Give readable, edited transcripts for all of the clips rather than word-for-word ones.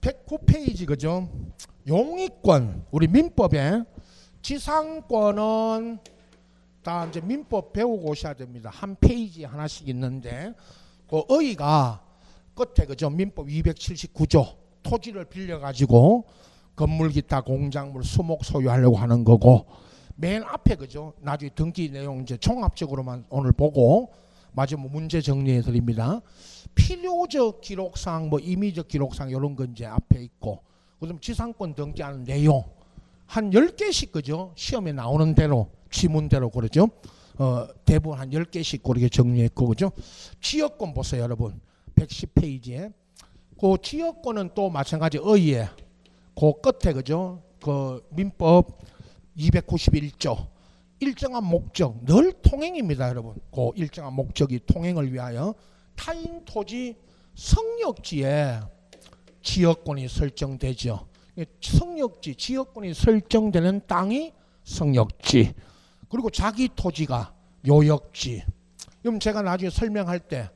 109페이지 그죠? 용익권 우리 민법에 지상권은 다 이제 민법 배우고 오셔야 됩니다. 한 페이지 하나씩 있는데 그 의의가 끝에 그죠? 민법 279조 토지를 빌려 가지고 건물 기타 공작물 수목 소유하려고 하는 거고 맨 앞에 그죠? 나중에 등기 내용 이제 종합적으로만 오늘 보고 마지막 문제 정리해 드립니다. 필요적 기록상 뭐 임의적 기록상 이런 건 이제 앞에 있고 그다음 지상권 등기하는 내용 한 10개씩 그죠? 시험에 나오는 대로 지문대로 그러죠. 대부분 한 10개씩 그렇게 정리했고 그죠? 지역권 보세요, 여러분. 110페이지에 그 지역권은 또 마찬가지 의의에 그 끝에 그죠? 그 민법 291조 일정한 목적 늘 통행입니다, 여러분. 그 일정한 목적이 통행을 위하여 타인 토지 성역지에 지역권이 설정되죠. 성역지, 지역권이 설정되는 땅이 성역지. 그리고 자기 토지가 요역지. 그럼 제가 나중에 설명할 때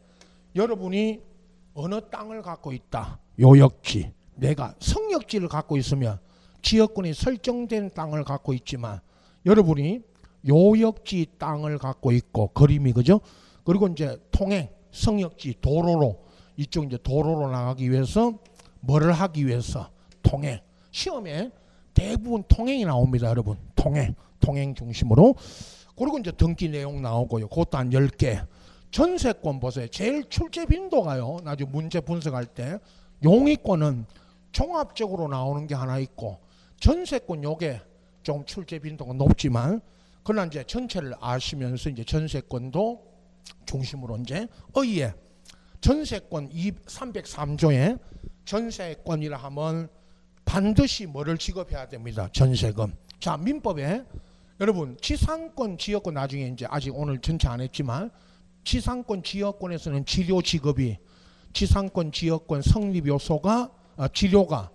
여러분이 어느 땅을 갖고 있다. 요역지. 내가 성역지를 갖고 있으면 지역권이 설정된 땅을 갖고 있지만 여러분이 요역지 땅을 갖고 있고 그림이 그죠? 그리고 이제 통행 성역지 도로로 이쪽 이제 도로로 나가기 위해서 뭐를 하기 위해서 통행 시험에 대부분 통행이 나옵니다, 여러분. 통행 중심으로. 그리고 이제 등기 내용 나오고요. 그것도 한 10개. 전세권 보세요. 제일 출제 빈도가요. 나중에 문제 분석할 때 용익권은 종합적으로 나오는 게 하나 있고 전세권 요게 좀 출제 빈도가 높지만 그러나 이제 전체를 아시면서 이제 전세권도 중심으로 이제 의에 전세권 303조에 전세권이라 하면 반드시 뭐를 지급해야 됩니다. 전세금. 자, 민법에 여러분 지상권, 지역권 나중에 이제 아직 오늘 전체 안 했지만 지상권, 지역권에서는 지료 지급이 지상권, 지역권 성립 요소가 지료가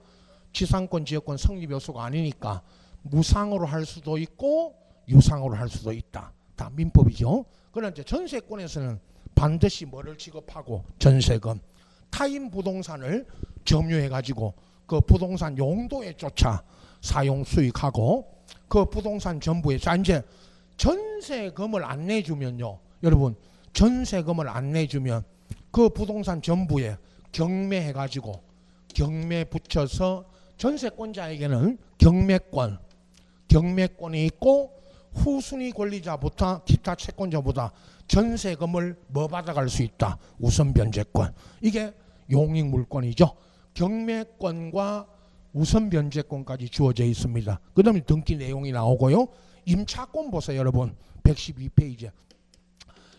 지상권, 지역권 성립 요소가 아니니까 무상으로 할 수도 있고 유상으로 할 수도 있다. 다 민법이죠. 그러나 이제 전세권에서는 반드시 뭐를 지급하고 전세금. 타인 부동산을 점유해 가지고 그 부동산 용도에 쫓아 사용 수익하고 그 부동산 전부에 자 이제 전세금을 안 내주면요. 여러분 전세금을 안 내주면 그 부동산 전부에 경매해 가지고 경매 붙여서 전세권자에게는 경매권이 있고 후순위 권리자보다 기타 채권자보다 전세금을 뭐 받아갈 수 있다. 우선 변제권. 이게 용익물권이죠. 경매권과 우선 변제권까지 주어져 있습니다. 그 다음에 등기 내용이 나오고요. 임차권 보세요, 여러분. 112페이지.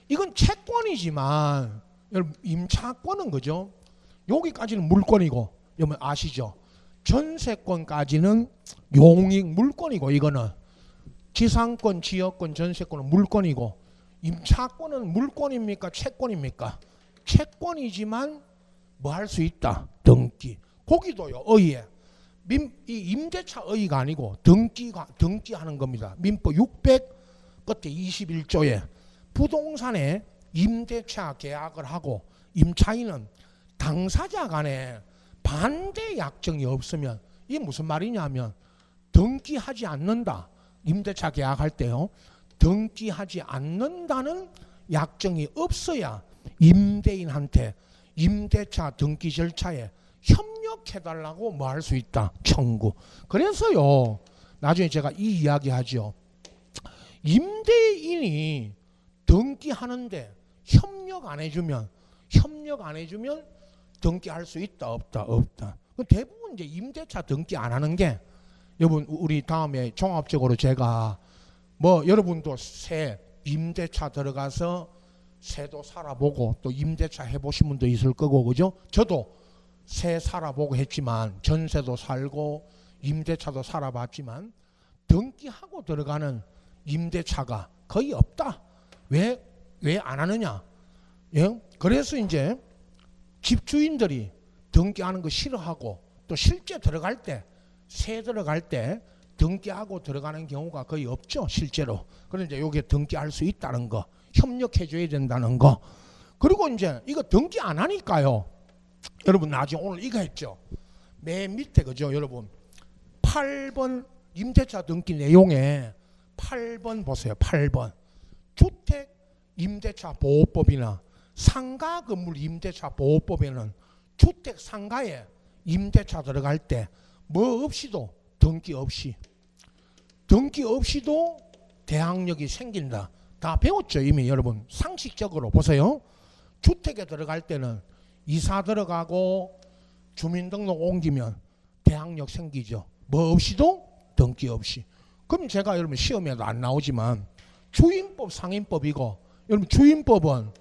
이건 채권이지만 여러분 임차권은 그죠? 여기까지는 물권이고 여러분 아시죠? 전세권까지는 용익물권이고 이거는 지상권, 지역권, 전세권은 물권이고 임차권은 물권입니까? 채권입니까? 채권이지만 뭐 할 수 있다. 등기. 거기도요. 의에 이 임대차 의의가 아니고 등기하는 겁니다. 민법 600 끝에 21조에 부동산에 임대차 계약을 하고 임차인은 당사자 간에 반대 약정이 없으면 이게 무슨 말이냐면 등기하지 않는다. 임대차 계약할 때요. 등기하지 않는다는 약정이 없어야 임대인한테 임대차 등기 절차에 협력해달라고 뭐 할 수 있다. 청구. 그래서요. 나중에 제가 이 이야기 하죠. 임대인이 등기하는데 협력 안 해주면 등기할 수 있다 없다. 대부분 이제 임대차 등기 안 하는 게 여러분 우리 다음에 종합적으로 제가 뭐 여러분도 새 임대차 들어가서 새도 살아보고 또 임대차 해보신 분도 있을 거고 그죠? 저도 새 살아보고 했지만 전세도 살고 임대차도 살아봤지만 등기하고 들어가는 임대차가 거의 없다. 왜 안 하느냐? 예? 그래서 이제 집주인들이 등기하는 거 싫어하고 또 실제 들어갈 때 새 들어갈 때 등기하고 들어가는 경우가 거의 없죠. 실제로. 그런데 이제 여기에 등기할 수 있다는 거 협력해 줘야 된다는 거. 그리고 이제 이거 등기 안 하니까요. 여러분 나중에 오늘 이거 했죠. 맨 밑에 그죠 여러분 8번 임대차 등기 내용에 8번 보세요. 8번 주택 임대차 보호법이나 상가 건물 임대차 보호법에는 주택 상가에 임대차 들어갈 때 뭐 없이도 등기 없이도 대항력이 생긴다. 다 배웠죠 이미 여러분. 상식적으로 보세요. 주택에 들어갈 때는 이사 들어가고 주민등록 옮기면 대항력 생기죠. 뭐 없이도 등기 없이. 그럼 제가 여러분 시험에도 안 나오지만 주임법 상임법이고 여러분 주임법은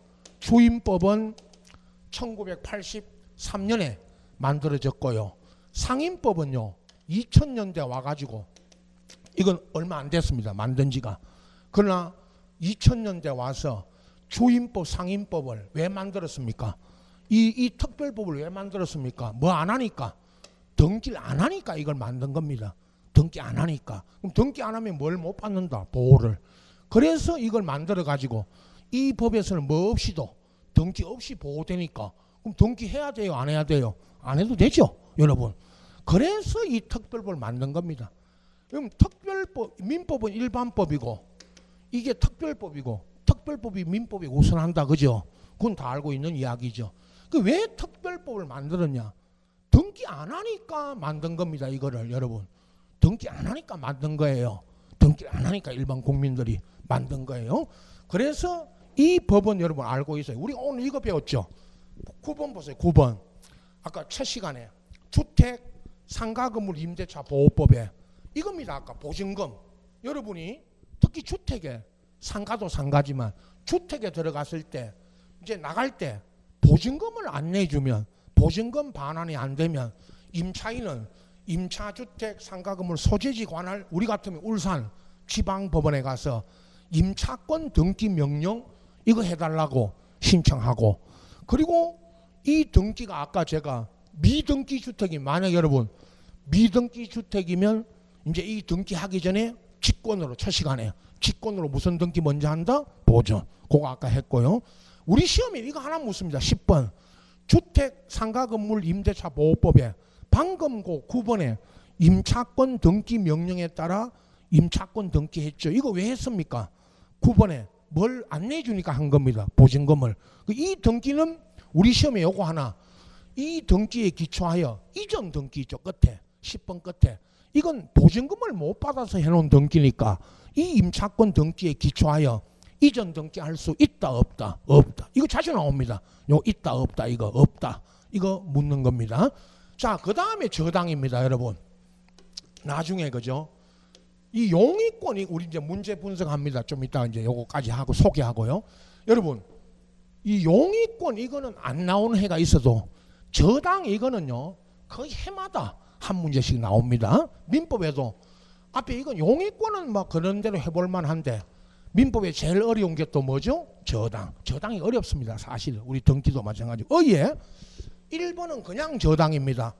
1983년에 만들어졌고요. 상임법은요 2000년대 와가지고 이건 얼마 안 됐습니다. 만든 지가. 그러나 2000년대 와서 주임법 상임법을 왜 만들었습니까? 이 특별법을 왜 만들었습니까? 뭐 안 하니까. 등기를 안 하니까 이걸 만든 겁니다. 등기 안 하니까. 그럼 등기 안 하면 뭘 못 받는다. 보호를. 그래서 이걸 만들어 가지고 이 법에서는 뭐 없이도 등기 없이 보호되니까 그럼 등기 해야 돼요? 안 해야 돼요? 안 해도 되죠 여러분. 그래서 이 특별법을 만든 겁니다. 그럼 특별법, 민법은 일반법이고 이게 특별법이고 특별법이 민법이 우선한다 그죠? 그건 다 알고 있는 이야기죠. 그 왜 특별법을 만들었냐? 등기 안 하니까 만든 겁니다. 이거를 여러분. 등기 안 하니까 만든 거예요. 등기 안 하니까 일반 국민들이 만든 거예요. 그래서 이 법은 여러분 알고 있어요. 우리 오늘 이거 배웠죠. 9번 보세요. 9번. 아까 첫 시간에 주택 상가 건물 임대차 보호법에 이겁니다. 아까 보증금. 여러분이 특히 주택에 상가도 상가지만 주택에 들어갔을 때 이제 나갈 때 보증금을 안 내주면 보증금 반환이 안 되면 임차인은 임차주택 상가건물 소재지 관할 우리 같으면 울산 지방법원에 가서 임차권 등기 명령 이거 해달라고 신청하고 그리고 이 등기가 아까 제가 미등기 주택이 만약 여러분 미등기 주택이면 이제 이 등기하기 전에 직권으로 첫 시간에 직권으로 무슨 등기 먼저 한다? 보존. 그거 아까 했고요. 우리 시험에 이거 하나 묻습니다. 10번 주택 상가 건물 임대차 보호법에 방금 그 9번에 임차권 등기 명령에 따라 임차권 등기했죠. 이거 왜 했습니까? 9번에 뭘 안 내주니까 한 겁니다. 보증금을. 이 등기는 우리 시험에 요거 하나. 이 등기에 기초하여 이전 등기 있죠. 끝에 10번 끝에 이건 보증금을 못 받아서 해놓은 등기니까 이 임차권 등기에 기초하여 이전 등기할 수 있다 없다 없다 이거 자주 나옵니다. 요 있다 없다 이거 없다 이거 묻는 겁니다. 자, 그 다음에 저당입니다. 여러분 나중에 그죠? 이 용의권이 우리 이제 문제 분석합니다. 좀 이따 이제 요거까지 하고 소개하고요. 여러분 이 용의권 이거는 안 나오는 해가 있어도 저당 이거는요 거의 해마다 한 문제씩 나옵니다. 민법에도 앞에 이건 용의권은 뭐 그런 대로 해볼 만한데 민법에 제일 어려운 게 또 뭐죠? 저당. 저당이 어렵습니다. 사실 우리 등기도 마찬가지고. 예. 1번은 그냥 저당입니다.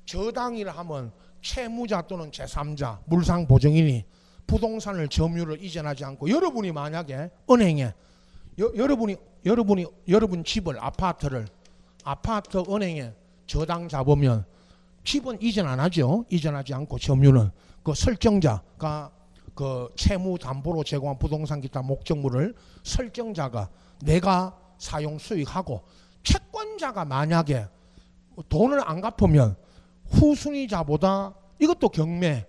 저당이라 하면 채무자 또는 제3자 물상보증인이 부동산을 점유를 이전하지 않고 여러분이 만약에 은행에 여러분 집을 아파트 은행에 저당 잡으면 집은 이전 안 하죠. 이전하지 않고 점유는 그 설정자가 그 채무 담보로 제공한 부동산 기타 목적물을 설정자가 내가 사용 수익하고 채권자가 만약에 돈을 안 갚으면 후순위자보다 이것도 경매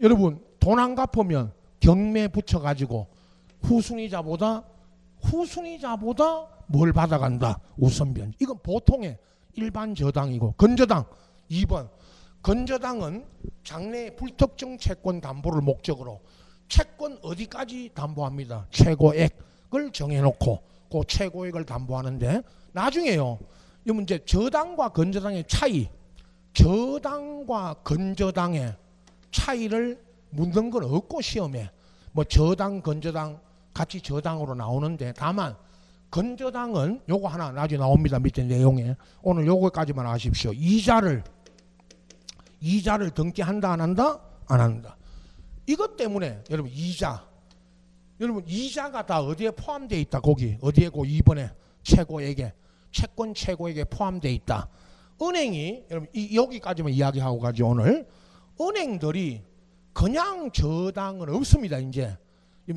여러분 돈 안 갚으면 경매 붙여가지고 후순위자보다 뭘 받아간다 우선변 이건 보통의 일반 저당이고 건저당 2번 건저당은 장래의 불특정 채권 담보를 목적으로 채권 어디까지 담보합니다. 최고액을 정해놓고 그 최고액을 담보하는데 나중에요. 이 문제 저당과 건저당의 차이 저당과 건저당의 차이를 묻는 건 없고 시험에 뭐 저당 건저당 같이 저당으로 나오는데 다만 건저당은 요거 하나 나중에 나옵니다. 밑에 내용에 오늘 요거까지만 아십시오. 이자를 등기한다 안 한다? 안 한다. 이것 때문에 여러분 이자가 다 어디에 포함되어 있다. 거기 어디에 고 2번에 최고액에 채권 최고액에 포함되어 있다. 은행이 여러분 여기까지만 이야기하고 가죠. 오늘 은행들이 그냥 저당은 없습니다. 이제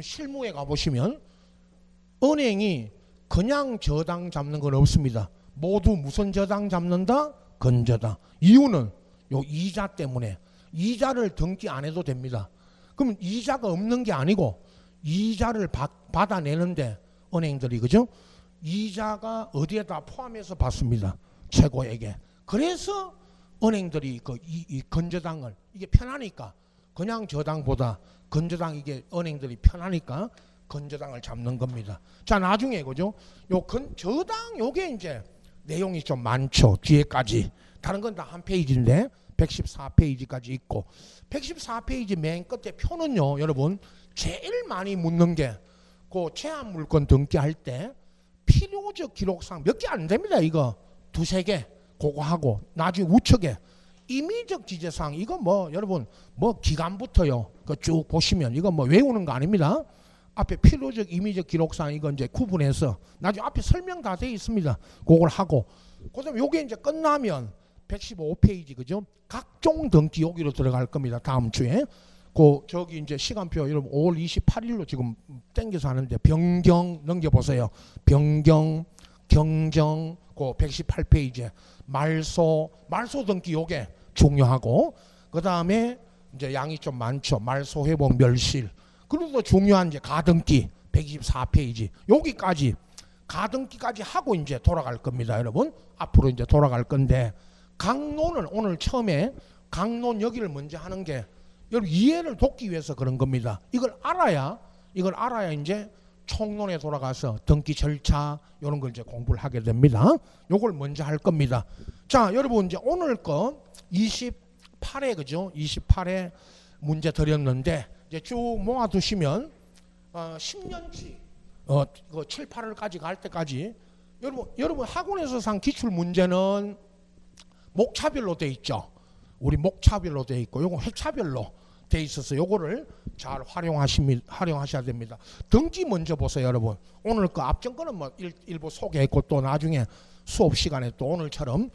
실무에 가보시면 은행이 그냥 저당 잡는 건 없습니다. 모두 무슨 저당 잡는다? 건저당. 이유는 요 이자 때문에. 이자를 등기 안 해도 됩니다. 그럼 이자가 없는 게 아니고 이자를 받아내는데 은행들이 그죠? 이자가 어디에다 포함해서 받습니다. 최고액에. 그래서 은행들이 이 건저당을 이게 편하니까 그냥 저당보다 건저당 이게 은행들이 편하니까 건저당을 잡는 겁니다. 자 나중에 그죠? 요 저당 요게 이제 내용이 좀 많죠. 뒤에까지 다른 건 다 한 페이지인데 114페이지까지 있고 114페이지 맨 끝에 표는요. 여러분 제일 많이 묻는 게 그 제한물건 등기할 때 필요적 기록상 몇 개 안 됩니다. 이거 두세 개 그거 하고 나중에 우측에 임의적 지재사항 이거 뭐 여러분 뭐 기간부터요. 그 쭉 보시면 이거 뭐 외우는 거 아닙니다. 앞에 필요적 임의적 기록사항 이거 이제 구분해서 나중에 앞에 설명 다 돼 있습니다. 그걸 하고 그다음에 요게 이제 끝나면 115페이지 그죠? 각종 등기 여기로 들어갈 겁니다. 다음 주에. 저기 이제 시간표 여러분 5월 28일로 지금 땡겨서 하는데 변경 넘겨보세요. 변경, 경정, 118페이지에 말소 등기 요게 중요하고 그 다음에 이제 양이 좀 많죠. 말소 회복 멸실. 그리고 중요한 이제 가등기 124페이지 여기까지 가등기까지 하고 이제 돌아갈 겁니다. 여러분 앞으로 이제 돌아갈 건데 강론을 오늘 처음에 강론 여기를 먼저 하는 게 여러분 이해를 돕기 위해서 그런 겁니다. 이걸 알아야 이제 총론에 돌아가서 등기 절차 이런 걸 이제 공부를 하게 됩니다. 요걸 먼저 할 겁니다. 자, 여러분 이제 오늘 거 28회 그죠? 28회 문제 드렸는데 이제 쭉 모아 두시면 10년치 7, 8월까지 갈 때까지 여러분 학원에서 산 기출 문제는 목차별로 돼 있죠. 우리 목차별로 돼 있고 요거 회차별로 돼 있어서 요거를 잘 활용하셔야 됩니다. 등기 먼저 보세요, 여러분. 오늘 그 앞전 거는 뭐 일부 소개했고 또 나중에 수업 시간에 또 오늘처럼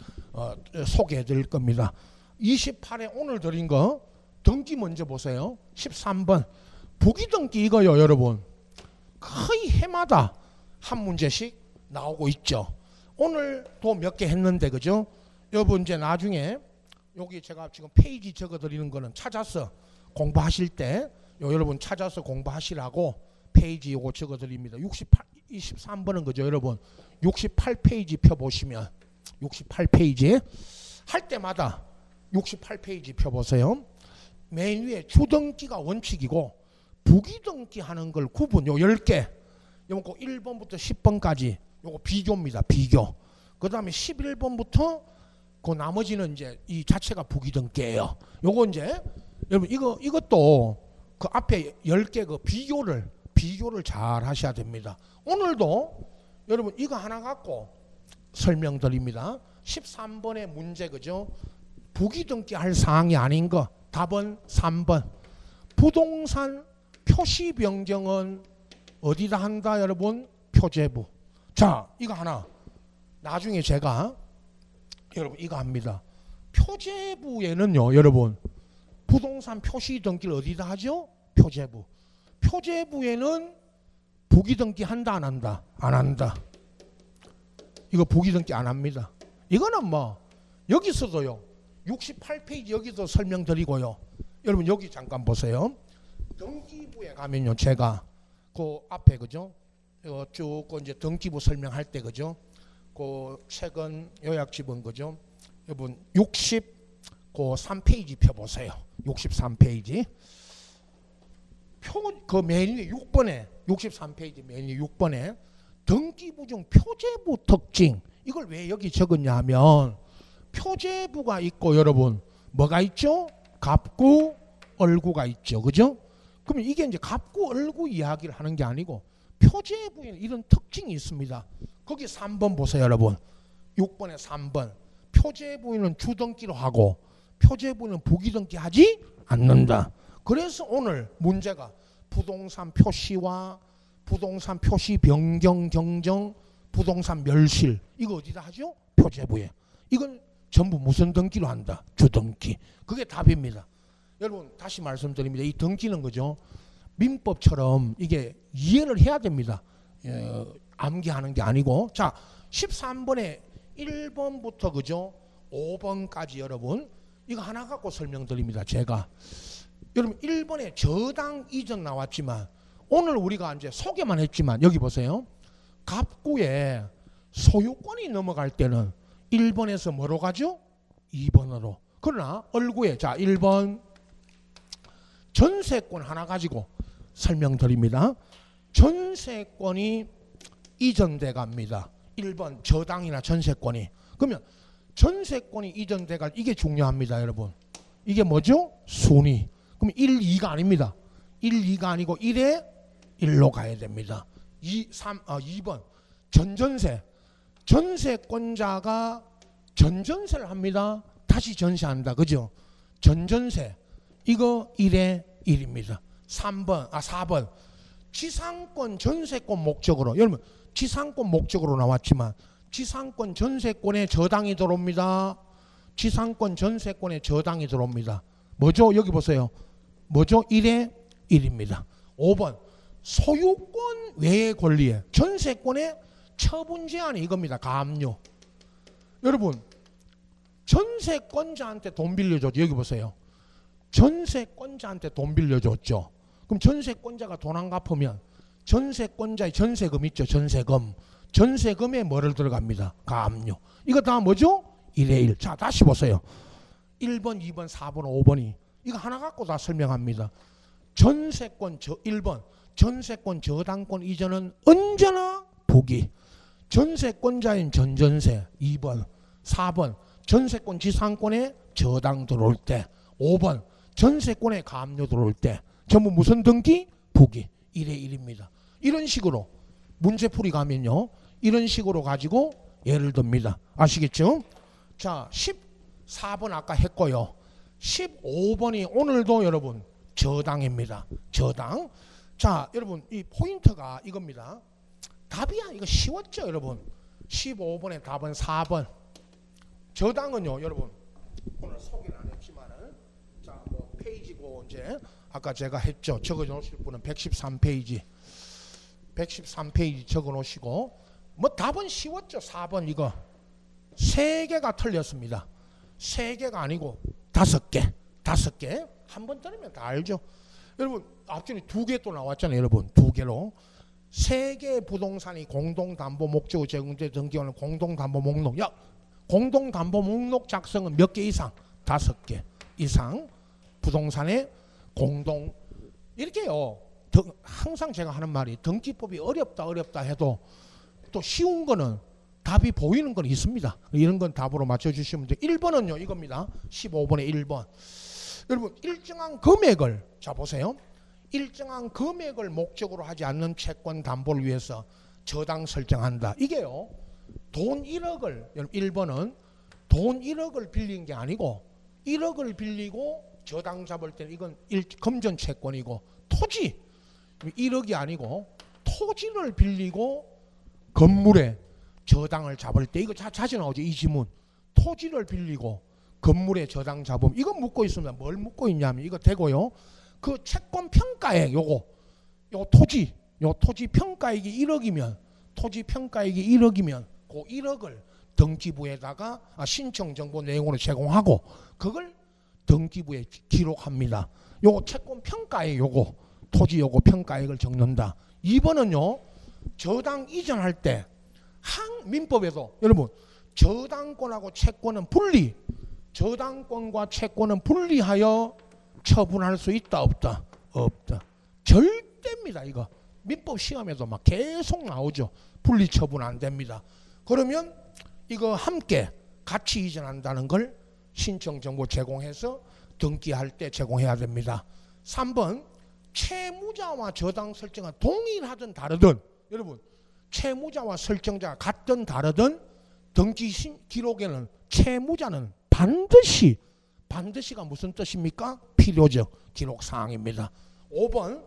소개해 드릴 겁니다. 28회 오늘 드린 거 등기 먼저 보세요. 13번 부기등기 이거요, 여러분. 거의 해마다 한 문제씩 나오고 있죠. 오늘도 몇 개 했는데 그죠? 여러분 이제 나중에 여기 제가 지금 페이지 적어 드리는 거는 찾아서 공부하실 때 여러분 찾아서 공부하시라고 페이지 요거 적어 드립니다. 23번은 그죠, 여러분? 68페이지 펴 보시면 68페이지 할 때마다 68페이지 펴 보세요. 맨 위에 주등기가 원칙이고 부기등기 하는 걸 구분 요 10개. 요거 1번부터 10번까지 요거 비교입니다. 비교. 그다음에 11번부터 그 나머지는 이제 이 자체가 부기등기예요. 요거 이제 여러분 이것도 그 앞에 10개 그 비교를 잘 하셔야 됩니다. 오늘도 여러분 이거 하나 갖고 설명드립니다. 13번의 문제 그죠? 부기등기 할 사항이 아닌 거 답은 3번. 부동산 표시 변경은 어디다 한다 여러분? 표제부. 자 이거 하나 나중에 제가 여러분 이거 합니다. 표제부에는요 여러분 부동산 표시 등기를 어디다 하죠? 표제부. 표제부에는 부기등기 한다 안 한다? 안 한다. 이거 부기등기 안 합니다. 이거는 뭐 여기서도요 68페이지 여기도 설명드리고요. 여러분 여기 잠깐 보세요. 등기부에 가면요 제가 그 앞에 그죠? 쭉 이제 등기부 설명할 때 그죠? 그 최근 요약집은 그죠? 여러분 63페이지 펴보세요. 63페이지 그 맨 위에 6번에 63페이지 맨 위에 6번에 등기부 중 표제부 특징 이걸 왜 여기 적었냐 하면 표제부가 있고 여러분 뭐가 있죠? 갑구 얼구가 있죠. 그죠? 그러면 이게 이제 갑구 얼구 이야기를 하는 게 아니고 표제부에는 이런 특징이 있습니다. 거기 3번 보세요 여러분. 6번에 3번 표제부에는 주등기로 하고 표제부는 부기등기 하지 않는다. 그래서 오늘 문제가 부동산 표시와 부동산 표시 변경 경정 부동산 멸실 이거 어디다 하죠? 표제부에. 이건 전부 무슨 등기로 한다? 주등기. 그게 답입니다. 여러분 다시 말씀드립니다. 이 등기는 그죠? 민법처럼 이게 이해를 해야 됩니다. 암기하는 게 아니고. 자, 13번에 1번부터 그죠? 5번까지 여러분 이거 하나 갖고 설명드립니다. 제가 여러분 1번에 저당 이전 나왔지만 오늘 우리가 이제 소개만 했지만 여기 보세요. 갑구에 소유권이 넘어갈 때는 1번에서 뭐로 가죠? 2번으로. 그러나 얼구에 자 1번 전세권 하나 가지고 설명드립니다. 전세권이 이전돼 갑니다. 1번 저당이나 전세권이. 그러면 전세권이 이전돼 갈 이게 중요합니다, 여러분. 이게 뭐죠? 순위. 그럼 1, 2가 아닙니다. 1, 2가 아니고 1에 1로 가야 됩니다. 2번 전전세. 전세권자가 전전세를 합니다. 다시 전세한다. 그죠? 전전세. 이거 1에 1입니다. 4번 지상권 전세권 목적으로. 여러분 지상권 목적으로 나왔지만 지상권 전세권에 저당이 들어옵니다. 지상권 전세권에 저당이 들어옵니다. 뭐죠? 여기 보세요. 뭐죠? 1에 1입니다. 5번 소유권 외의 권리에 전세권의 처분 제한이 이겁니다. 가압류. 여러분 전세권자한테 돈 빌려줬죠. 여기 보세요. 전세권자한테 돈 빌려줬죠. 그럼 전세권자가 돈 안 갚으면 전세권자의 전세금 있죠. 전세금. 전세금에 뭐를 들어갑니다. 가압류. 이거 다 뭐죠? 1에 1. 자 다시 보세요. 1번, 2번, 4번, 5번이 이거 하나 갖고 다 설명합니다. 전세권 1번 전세권 저당권 이전은 언제나 부기. 전세권자인 전전세 2번 4번 전세권 지상권에 저당 들어올 때 5번 전세권에 가압류 들어올 때 전부 무슨 등기? 부기. 1에 1입니다. 이런 식으로 문제풀이 가면요 이런 식으로 가지고 예를 듭니다. 아시겠죠? 자 14번 아까 했고요. 15번이 오늘도 여러분 저당입니다. 저당. 자 여러분 이 포인트가 이겁니다. 답이야. 이거 쉬웠죠 여러분. 15번의 답은 4번. 저당은요 여러분 오늘 소개는 안 했지만은 자 뭐 페이지고 이제 아까 제가 했죠. 적어 놓으실 분은 113페이지 113페이지 적어 놓으시고 뭐 답은 쉬웠죠. 4번 이거 3개가 틀렸습니다. 3개가 아니고 5개 5개 한 번 들으면 다 알죠. 여러분 앞전에 2개 또 나왔잖아요. 여러분 2개로 3개의 부동산이 공동담보 목적으로 제공돼 등기하는 공동담보 목록. 야 공동담보 목록 작성은 몇 개 이상? 5개 이상 부동산의 공동. 이렇게요. 항상 제가 하는 말이 등기법이 어렵다 해도 또 쉬운 거는 답이 보이는 건 있습니다. 이런 건 답으로 맞춰주시면 돼요. 1번은요 이겁니다. 15번에 1번. 여러분 일정한 금액을 자 보세요. 일정한 금액을 목적으로 하지 않는 채권 담보를 위해서 저당 설정한다. 이게요 돈 1억을 1번은 돈 1억을 빌린 게 아니고 1억을 빌리고 저당 잡을 때는 이건 금전 채권이고 토지 1억이 아니고 토지를 빌리고 건물에 저당을 잡을 때 이거 자주 나오죠. 이 지문. 토지를 빌리고 건물에 저당 잡음. 이거 묻고 있습니다. 뭘 묻고 있냐면 이거 되고요. 그 채권 평가액 요거 토지 평가액이 1억이면 토지 평가액이 1억이면 그 1억을 등기부에다가 신청 정보 내용으로 제공하고 그걸 등기부에 기록합니다. 요거 채권 평가액 요거 토지 요거 평가액을 적는다. 2번은요. 저당 이전할 때 민법에도 여러분 저당권하고 채권은 분리. 저당권과 채권은 분리하여 처분할 수 있다 없다? 없다. 절대입니다. 이거 민법 시험에도 막 계속 나오죠. 분리 처분 안 됩니다. 그러면 이거 함께 같이 이전한다는 걸 신청 정보 제공해서 등기할 때 제공해야 됩니다. 3번 채무자와 저당 설정은 동일하든 다르든 여러분 채무자와 설정자가 같든 다르든 등기 기록에는 채무자는 반드시가 무슨 뜻입니까? 필요적 기록사항입니다. 5번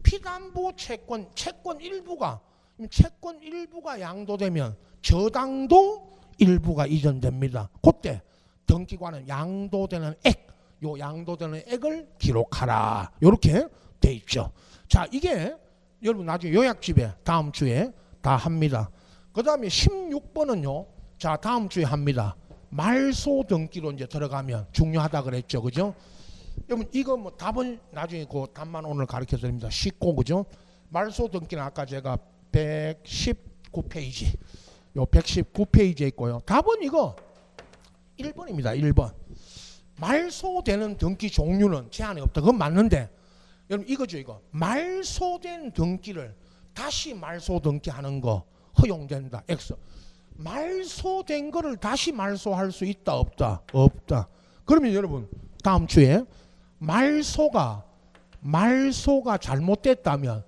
피담보 채권 일부가 양도되면 저당도 일부가 이전됩니다. 그때 등기관은 양도되는 액, 요 양도되는 액을 기록하라. 요렇게 돼 있죠. 자, 이게 여러분 나중에 요약집에 다음 주에 다 합니다. 그 다음에 16번은요. 자, 다음 주에 합니다. 말소 등기로 이제 들어가면 중요하다 그랬죠. 그죠? 여러분 이거 뭐 답은 나중에 그 답만 오늘 가르쳐 드립니다. 쉽고 그죠? 말소 등기는 아까 제가 119페이지 요 119페이지에 있고요. 답은 이거 1번입니다. 1번. 말소되는 등기 종류는 제한이 없다. 그건 맞는데 여러분 이거죠. 이거 말소된 등기를 다시 말소 등기하는 거 허용된다. X. 말소된 거를 다시 말소할 수 있다 없다? 없다. 그러면 여러분 다음 주에 말소가 잘못됐다면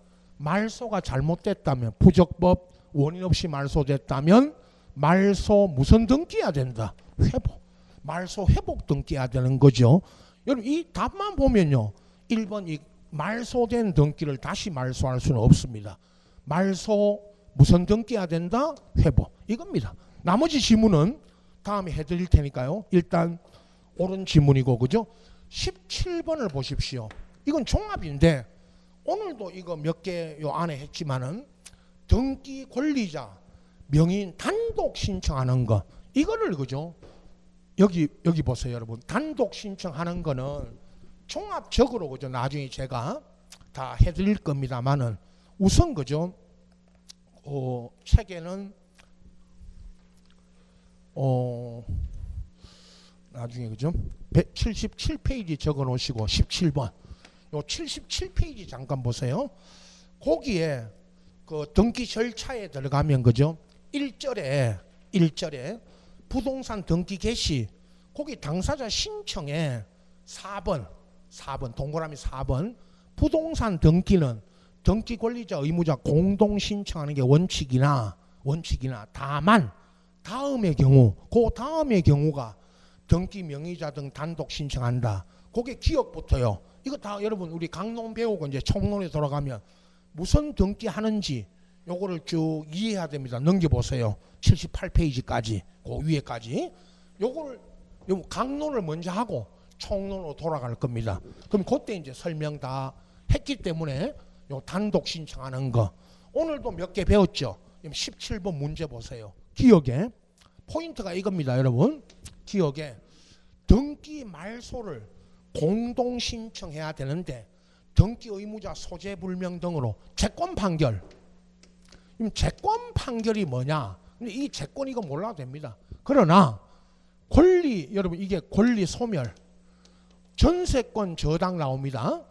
부적법 원인 없이 말소됐다면 말소 무슨 등기해야 된다? 회복. 말소 회복 등기해야 되는 거죠. 여러분 이 답만 보면요. 1번 이 말소된 등기를 다시 말소할 수는 없습니다. 말소 무슨 등기해야 된다? 회복. 이겁니다. 나머지 지문은 다음에 해드릴 테니까요. 일단 옳은 지문이고 그죠? 17번을 보십시오. 이건 종합인데 오늘도 이거 몇 개 요 안에 했지만은 등기 권리자 명의인 단독 신청하는 거 이거를 그죠? 여기 보세요 여러분. 단독 신청하는 거는 종합적으로 그죠? 나중에 제가 다 해드릴 겁니다만은 우선 그죠? 책에는 나중에 그죠? 177페이지 적어 놓으시고 17번. 요 77페이지 잠깐 보세요. 거기에 그 등기 절차에 들어가면 그죠? 1절에 부동산 등기 개시 거기 당사자 신청에 4번 동그라미 4번 부동산 등기는 등기 권리자 의무자 공동 신청하는 게 원칙이나 다만 다음의 경우가 등기 명의자 등 단독 신청한다. 그게 기억부터요. 이거 다 여러분 우리 강론 배우고 이제 총론에 돌아가면 무슨 등기 하는지 요거를 쭉 이해해야 됩니다. 넘겨보세요. 78페이지까지 그 위에까지 요거를 요 강론을 먼저 하고 총론으로 돌아갈 겁니다. 그럼 그때 이제 설명 다 했기 때문에 요 단독 신청하는 거 오늘도 몇 개 배웠죠. 17번 문제 보세요. 기억에 포인트가 이겁니다. 여러분 기억에 등기 말소를 공동 신청해야 되는데 등기 의무자 소재 불명 등으로 채권 판결. 채권 판결이 뭐냐? 이 채권 이거 몰라도 됩니다. 그러나 권리 여러분 이게 권리 소멸 전세권 저당 나옵니다.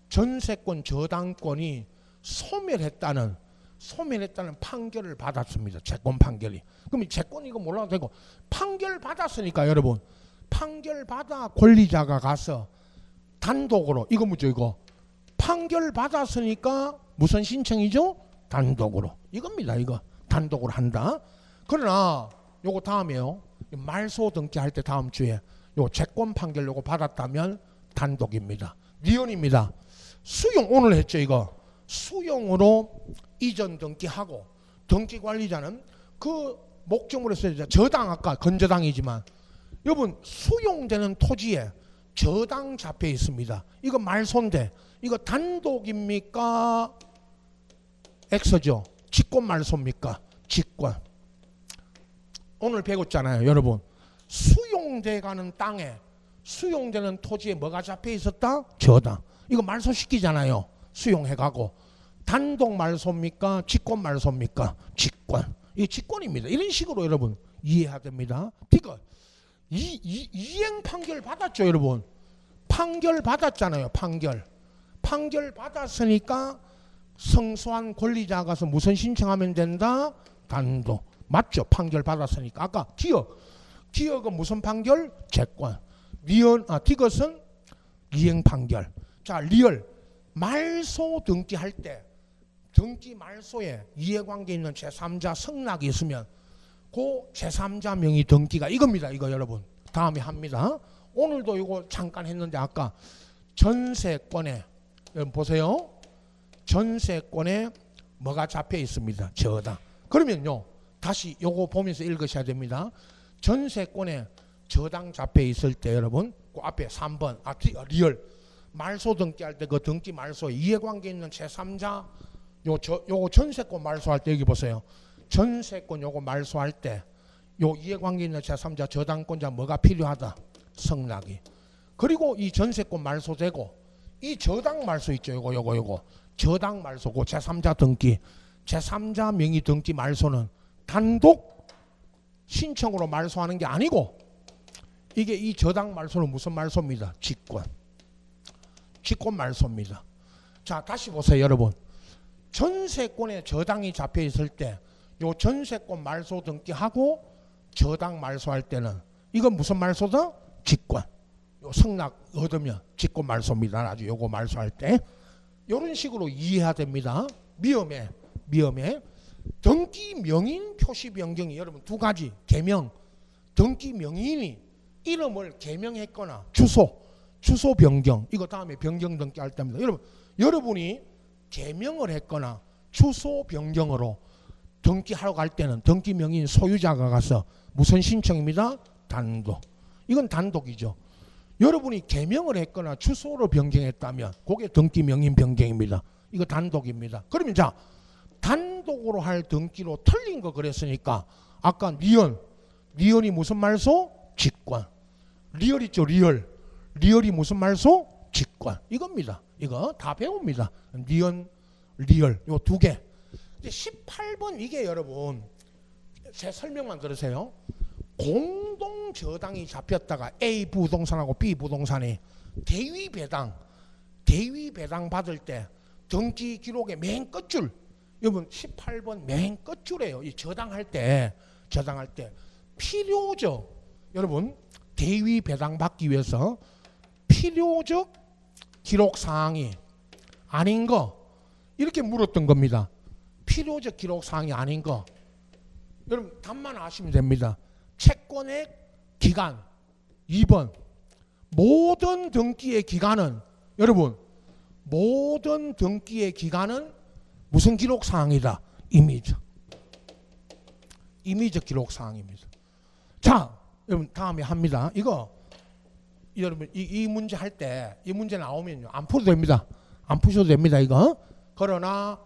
전세권 저당권이 소멸했다는 판결을 받았습니다. 채권 판결이. 그럼 이 채권 이거 몰라도 되고 판결 받았으니까 여러분 판결 받아 권리자가 가서 단독으로 이거 뭐죠 이거 판결 받았으니까 무슨 신청이죠? 단독으로 이겁니다. 이거 단독으로 한다. 그러나 요거 다음에요. 말소 등기할 때 다음 주에 요 채권 판결 요거 받았다면 단독입니다. 리언입니다. 수용 오늘 했죠 이거. 수용으로 이전 등기하고 등기 관리자는 그 목적으로 써야 저당 아까 건저당이지만 여러분 수용되는 토지에 저당 잡혀 있습니다. 이거 말소인데 이거 단독입니까? X죠. 직권 말소입니까? 직권. 오늘 배웠잖아요 여러분. 수용돼가는 땅에 수용되는 토지에 뭐가 잡혀 있었다? 저당. 이거 말소시키잖아요. 수용해가고 단독 말소입니까? 직권 말소입니까? 직권. 이 직권입니다. 이런 식으로 여러분 이해해야 됩니다. 이거 이행 판결 받았죠 여러분. 판결 받았잖아요. 판결 받았으니까 성소한 권리자 가서 무슨 신청하면 된다? 단독. 맞죠? 판결 받았으니까. 아까 기억은 무슨 판결? 채권. 디귿은 이행 판결. 자, 리얼 말소 등기할 때 등기 말소에 이해관계 있는 제3자 승낙이 있으면 그 제3자 명의 등기가 이겁니다. 이거 여러분 다음에 합니다. 오늘도 이거 잠깐 했는데 아까 전세권에 여러분 보세요. 전세권에 뭐가 잡혀 있습니다. 저당. 그러면요 다시 요거 보면서 읽으셔야 됩니다. 전세권에 저당 잡혀 있을 때 여러분 그 앞에 3번 리얼 말소 등기할 때 그 등기 말소 이해관계 있는 제3자 요거 전세권 말소할 때 여기 보세요. 전세권 요거 말소할 때 요 이해관계 있는 제3자 저당권자 뭐가 필요하다? 성락이. 그리고 이 전세권 말소되고 이 저당 말소 있죠. 요거 저당 말소고 제3자 등기 제3자 명의 등기 말소는 단독 신청으로 말소하는 게 아니고 이게 이 저당 말소는 무슨 말소입니다? 직권 말소입니다. 자 다시 보세요 여러분. 전세권에 저당이 잡혀 있을 때 요 전세권 말소 등기하고 저당 말소할 때는 이건 무슨 말소다? 직권. 요 성락 얻으면 직권 말소입니다. 나중에 요거 말소할 때 이런 식으로 이해해야 됩니다. 미음에 등기 명인 표시 변경이 여러분 두 가지 개명 등기 명인이 이름을 개명했거나 주소 변경 이거 다음에 변경 등기할 때입니다. 여러분이 개명을 했거나 주소 변경으로 등기하러 갈 때는 등기 명인 소유자가 가서 무슨 신청입니다? 단독. 이건 단독이죠. 여러분이 개명을 했거나 주소를 변경했다면 그게 등기 명인 변경입니다. 이거 단독입니다. 그러면 자 단독으로 할 등기로 틀린 거 그랬으니까 아까 리얼이 무슨 말소? 직권. 리얼 있죠 리얼이 무슨 말소? 직권. 이겁니다. 이거 다 배웁니다. 리얼 요 두 개. 이제 18번 이게 여러분 제 설명만 들으세요. 공동 저당이 잡혔다가 A 부동산하고 B 부동산이 대위 배당 받을 때 등기 기록의 맨 끝줄 여러분 18번 맨 끝줄이에요. 이 저당할 때 필요적 여러분 대위 배당 받기 위해서 필요적 기록 사항이 아닌 거 이렇게 물었던 겁니다. 필요적 기록 사항이 아닌 거 여러분 답만 아시면 됩니다. 채권액 기간 2번 모든 등기의 기간은 여러분 모든 등기의 기간은 무슨 기록 사항이다? 임의적 기록 사항입니다. 자 여러분 다음에 합니다. 이거 여러분 이 문제 할 때 이 문제 나오면요 안 풀어도 됩니다. 안 푸셔도 됩니다. 이거 그러나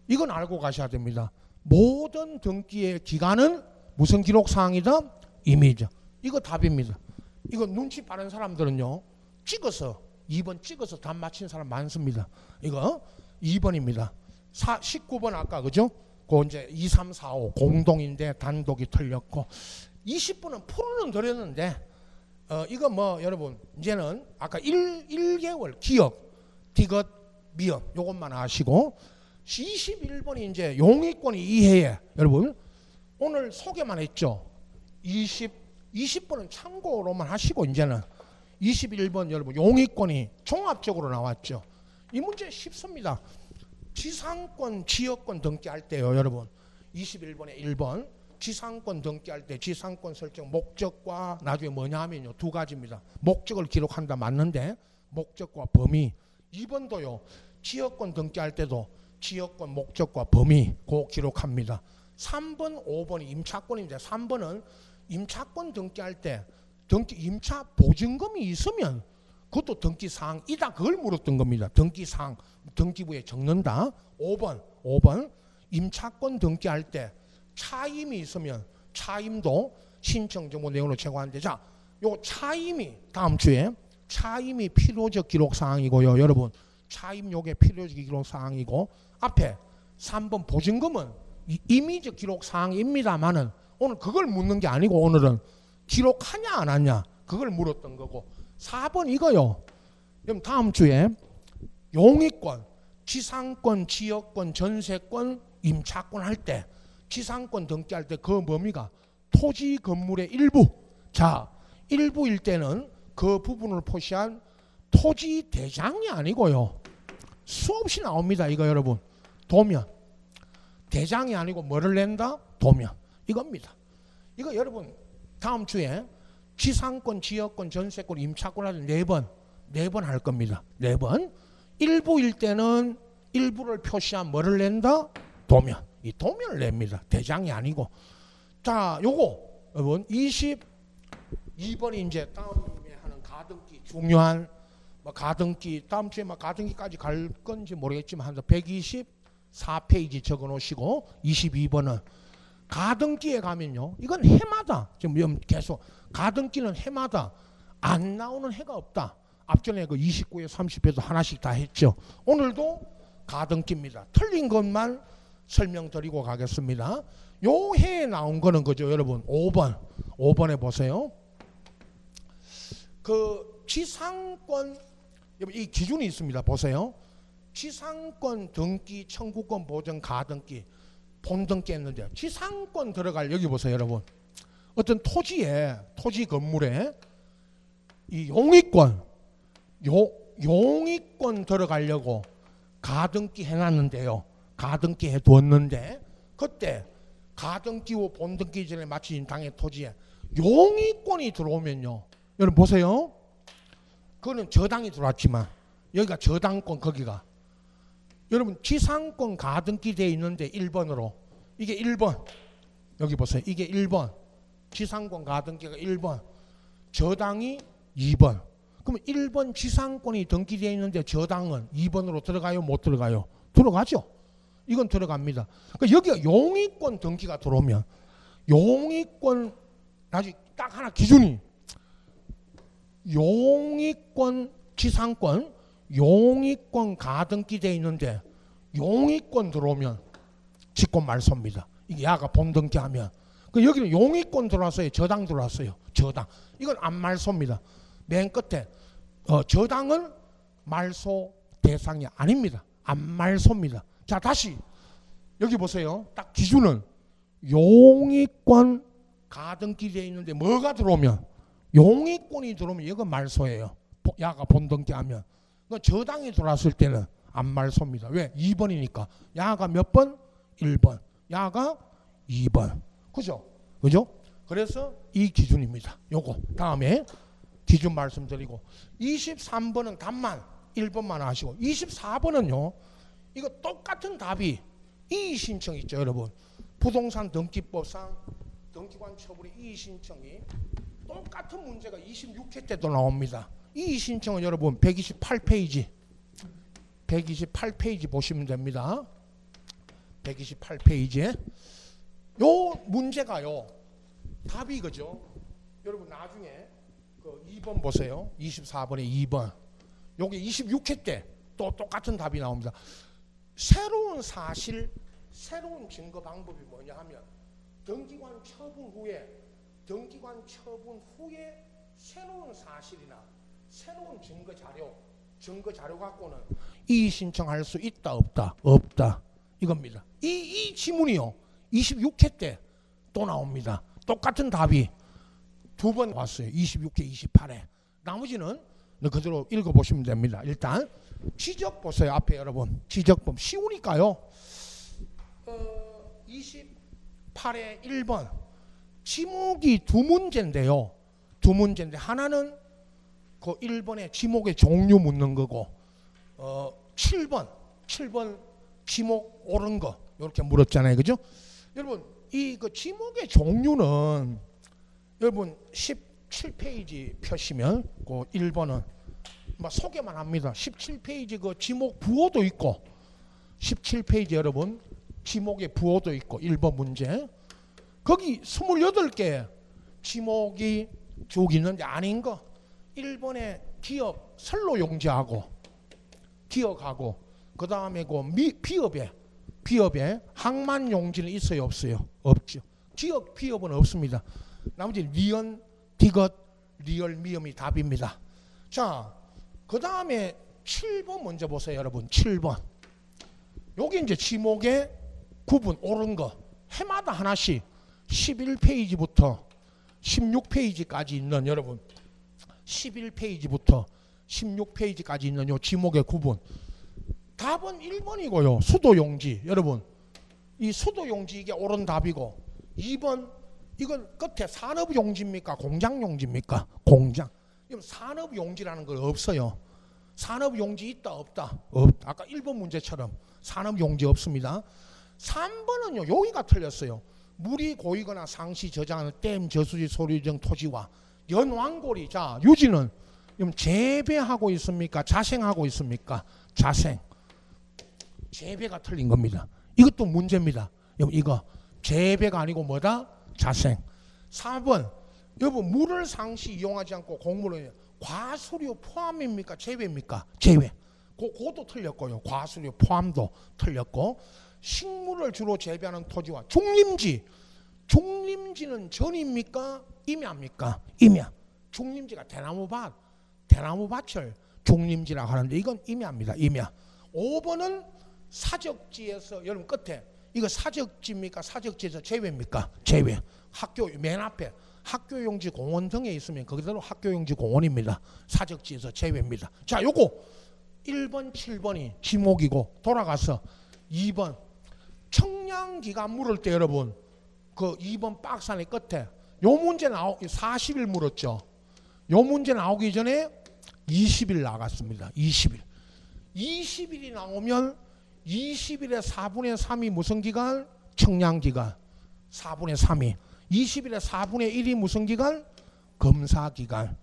이건 알고 가셔야 됩니다. 모든 등기의 기간은 무슨 기록 사항이다? 임의적. 이거 답입니다. 이거 눈치 빠른 사람들은요 2번 찍어서 답 맞힌 사람 많습니다. 이거 2번입니다. 19번 아까 그죠? 그 이제 2, 3, 4, 5 공동인데 단독이 틀렸고 20번은 풀어는 드렸는데 이거 뭐 여러분 이제는 아까 1개월 기억 디귿 미역 요것만 아시고 21번이 이제 용의권이 이해해. 여러분 오늘 소개만 했죠. 20번은 참고로만 하시고 이제는 21번 여러분 용의권이 종합적으로 나왔죠. 이 문제 쉽습니다. 지상권 지역권 등기할 때요 여러분 21번에 1번 지상권 등기할 때 지상권 설정 목적과 나중에 뭐냐 하면요 두 가지입니다. 목적을 기록한다 맞는데 목적과 범위. 2번도요 지역권 등기할 때도 지역권 목적과 범위 그 기록합니다. 3번 5번이 임차권인데 3번은 임차권 등기할 때 임차 보증금이 있으면 그것도 등기사항이다 그걸 물었던 겁니다. 등기사항 등기부에 적는다. 5번 임차권 등기할 때 차임이 있으면 차임도 신청 정보 내용으로 제공하는데 자, 요 차임이 다음 주에 차임이 필요적 기록 사항이고요. 여러분 차임 요게 필요적 기록 사항이고 앞에 3번 보증금은 임의적 기록 사항입니다만은 오늘 그걸 묻는 게 아니고 오늘은 기록하냐 안 하냐 그걸 물었던 거고 4번 이거요. 그럼 다음 주에 용의권, 지상권, 지역권, 전세권, 임차권 할 때 지상권 등기할 때 그 범위가 토지 건물의 일부. 자, 일부일 때는 그 부분을 표시한 토지 대장이 아니고요. 수없이 나옵니다. 이거 여러분. 도면. 대장이 아니고 뭐를 낸다? 도면. 이겁니다. 이거 여러분 다음 주에 지상권, 지역권, 전세권, 임차권 할 때 4번 할 겁니다. 4번. 일부일 때는 일부를 표시한 뭐를 낸다? 도면. 이 도면을 냅니다. 대장이 아니고. 자, 요거 여러분 22번 2번이 이제 다음에 하는 가등기 중요한 뭐 가등기 다음 주에 뭐 가등기까지 갈 건지 모르겠지만 한 124페이지 적어 놓으시고 22번은 가등기에 가면요. 이건 해마다 지금 계속 가등기는 해마다 안 나오는 해가 없다. 앞전에 그 29회 30회도 하나씩 다 했죠. 오늘도 가등기입니다. 틀린 것만 설명드리고 가겠습니다. 요 해에 나온 거는 그죠, 여러분? 5번에 보세요. 그 지상권 이 기준이 있습니다. 보세요. 지상권 등기, 청구권 보전 가등기, 본등기 했는데 지상권 들어갈 여기 보세요, 여러분. 어떤 토지에 토지 건물에 이 용의권 들어가려고 가등기 해놨는데요. 가등기 해두었는데 그때 가등기와 본등기 전에 마친 당의 토지에 용의권이 들어오면요. 여러분 보세요. 그거는 저당이 들어왔지만 여기가 저당권 거기가 여러분 지상권 가등기 되어 있는데 1번으로 이게 1번 여기 보세요. 이게 1번 지상권 가등기가 1번 저당이 2번 그러면 1번 지상권이 등기되어 있는데 저당은 2번으로 들어가요? 못 들어가요? 들어가죠. 이건 들어갑니다. 그러니까 여기가 용의권 등기가 들어오면 용의권 아직 딱 하나 기준이 용의권 지상권 용의권 가등기 되어 있는데 용의권 들어오면 직권 말소입니다. 이게 야가 본등기하면 그 여기는 용의권 들어왔어요. 저당 들어왔어요. 저당 이건 안 말소입니다. 맨 끝에 저당은 말소 대상이 아닙니다. 안 말소입니다. 자 다시 여기 보세요. 딱 기준은 용의권 가등기 되어 있는데 뭐가 들어오면 용의권이 들어오면 이건 말소예요. 야가 본등기하면 저당이 들어왔을 때는 안 말소입니다. 왜? 2번이니까 야가 몇 번? 1번 야가 2번 그죠? 그래서 이 기준입니다. 요거 다음에 기준 말씀드리고 23번은 답만 1번만 하시고 24번은요. 이거 똑같은 답이 이의신청 있죠, 여러분. 부동산 등기법상 등기관 처분의 이의신청이 똑같은 문제가 26회 때도 나옵니다. 이의신청은 여러분 128페이지 보시면 됩니다. 128페이지에 요 문제가요. 답이 그죠? 여러분 나중에 그 2번 보세요. 24번에 2번. 요게 26회 때 또 똑같은 답이 나옵니다. 새로운 사실, 새로운 증거 방법이 뭐냐 하면 등기관 처분 후에 새로운 사실이나 새로운 증거 자료 갖고는 이의 신청할 수 있다 없다? 없다. 이겁니다. 이 지문이요. 26회 때 또 나옵니다. 똑같은 답이 두 번 왔어요. 26회, 28회. 나머지는 그대로 읽어보시면 됩니다. 일단 지적 보세요. 앞에 여러분 지적법 쉬우니까요. 28회 1번 지목이 두 문제인데요. 두 문제인데 하나는 그 1번에 지목의 종류 묻는 거고 7번 지목 옳은 거 이렇게 물었잖아요. 그죠? 여러분 이 그 지목의 종류는 여러분 17페이지 펴시면 그 1번은 막 소개만 합니다. 17페이지 그 지목 부호도 있고 17페이지 여러분 지목의 부호도 있고 1번 문제 거기 28개 지목이 쭉 있는데 아닌 거 1번에 기업 선로용지하고 기억하고 그 다음에 그 비업에 항만용지는 있어요 없어요? 없죠. 기업 비업은 없습니다. 나머지 리언, 디귿, 리얼, 미음이 답입니다. 자, 그 다음에 7번 먼저 보세요 여러분. 7번 여기 이제 지목의 구분 옳은 거 해마다 하나씩 11페이지부터 16페이지까지 있는 여러분 11페이지부터 16페이지까지 있는 요 지목의 구분 답은 1번이고요. 수도용지 여러분 이 수도용지 이게 옳은 답이고 2번 이건 끝에 산업용지입니까? 공장용지입니까? 공장. 산업용지라는 건 없어요. 산업용지 있다 없다? 없다. 아까 1번 문제처럼 산업용지 없습니다. 3번은요. 여기가 틀렸어요. 물이 고이거나 상시 저장하는 댐, 저수지, 소류정 토지와 연왕고리. 자, 유지는 지금 재배하고 있습니까? 자생하고 있습니까? 자생. 재배가 틀린 겁니다. 이것도 문제입니다. 이거 재배가 아니고 뭐다? 자생. 4번. 여러분, 물을 상시 이용하지 않고 곡물을 과수류 포함입니까? 제외입니까? 제외. 그것도 틀렸고요. 과수류 포함도 틀렸고. 식물을 주로 재배하는 토지와 중림지. 중림지는 전입니까? 임야입니까? 임야. 중림지가 대나무밭을 중림지라고 하는데 이건 임야입니다. 임야. 5번은 사적지에서 여러분 끝에 이거 사적지입니까? 사적지에서 제외입니까? 제외. 학교 맨 앞에 학교용지 공원 등에 있으면 그대로 학교용지 공원입니다. 사적지에서 제외입니다. 자, 요거 1번, 7번이 지목이고 돌아가서 2번 청량기가 물을 때 여러분 그 2번 박스 안에 끝에 요 문제 40일 물었죠. 요 문제 나오기 전에 20일 나갔습니다. 20일. 20일이 나오면 20일에 4분의 3이 무슨 기간? 청량기간. 4분의 3이. 20일에 4분의 1이 무슨 기간? 검사기간.